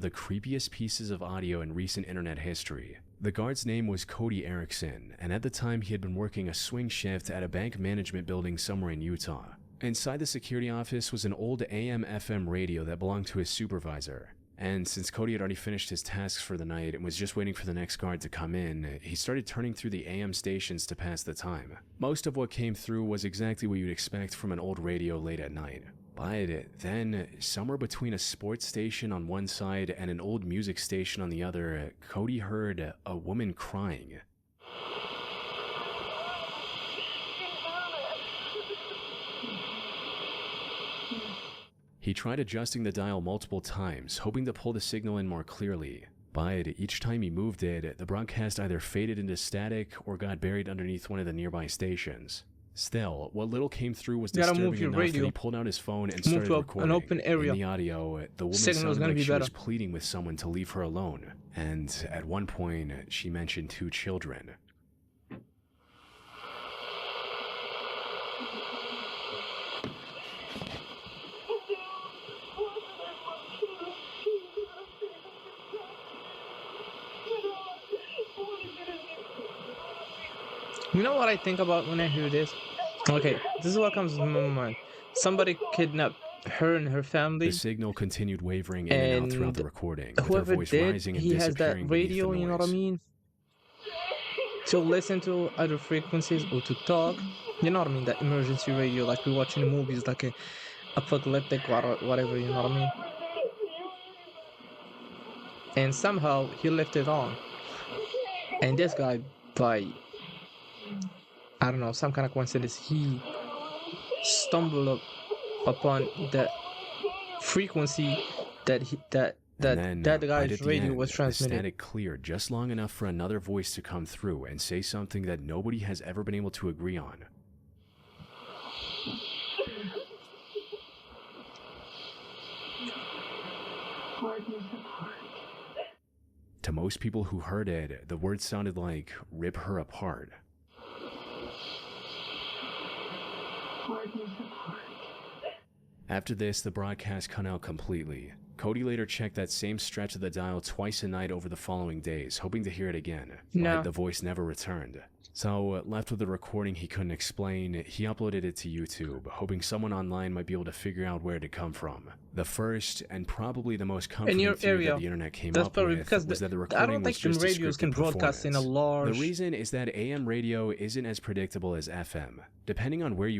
the creepiest pieces of audio in recent internet history. The guard's name was Cody Erickson, and at the time he had been working a swing shift at a bank management building somewhere in Utah. Inside the security office was an old AM/FM radio that belonged to his supervisor. And since Cody had already finished his tasks for the night and was just waiting for the next guard to come in, he started turning through the AM stations to pass the time. Most of what came through was exactly what you'd expect from an old radio late at night. But then, somewhere between a sports station on one side and an old music station on the other, Cody heard a woman crying. He tried adjusting the dial multiple times, hoping to pull the signal in more clearly. But each time he moved it, the broadcast either faded into static or got buried underneath one of the nearby stations. Still, what little came through was disturbing enough that he pulled out his phone and started recording. An open area. In the audio, the woman sounded like she was pleading with someone to leave her alone. And at one point, she mentioned 2 children. You know what I think about when I hear this? Okay, this is what comes to my mind. Somebody kidnapped her and her family. The signal continued wavering in and out throughout the recording, with her voice rising and he has that disappearing radio, beneath the you know what I noise. mean? To listen to other frequencies or to talk. You know what I mean? That emergency radio, like we watch in the movies, like a apocalyptic whatever, you know what I mean? And somehow he left it on. And this guy, by I don't know, some kind of coincidence, he stumbled upon the frequency that that guy's radio was transmitting. The static cleared just long enough for another voice to come through and say something that nobody has ever been able to agree on. To most people who heard it, the words sounded like, "Rip her apart." After this, the broadcast cut out completely. Cody later checked that same stretch of the dial twice a night over the following days, hoping to hear it again, but the voice never returned. So, left with a recording he couldn't explain, he uploaded it to YouTube, hoping someone online might be able to figure out where it had come from. The first, and probably the most comforting theory that the internet came up with was that the recording was just a scripted performance. The reason is that AM radio isn't as predictable as FM. Depending on where you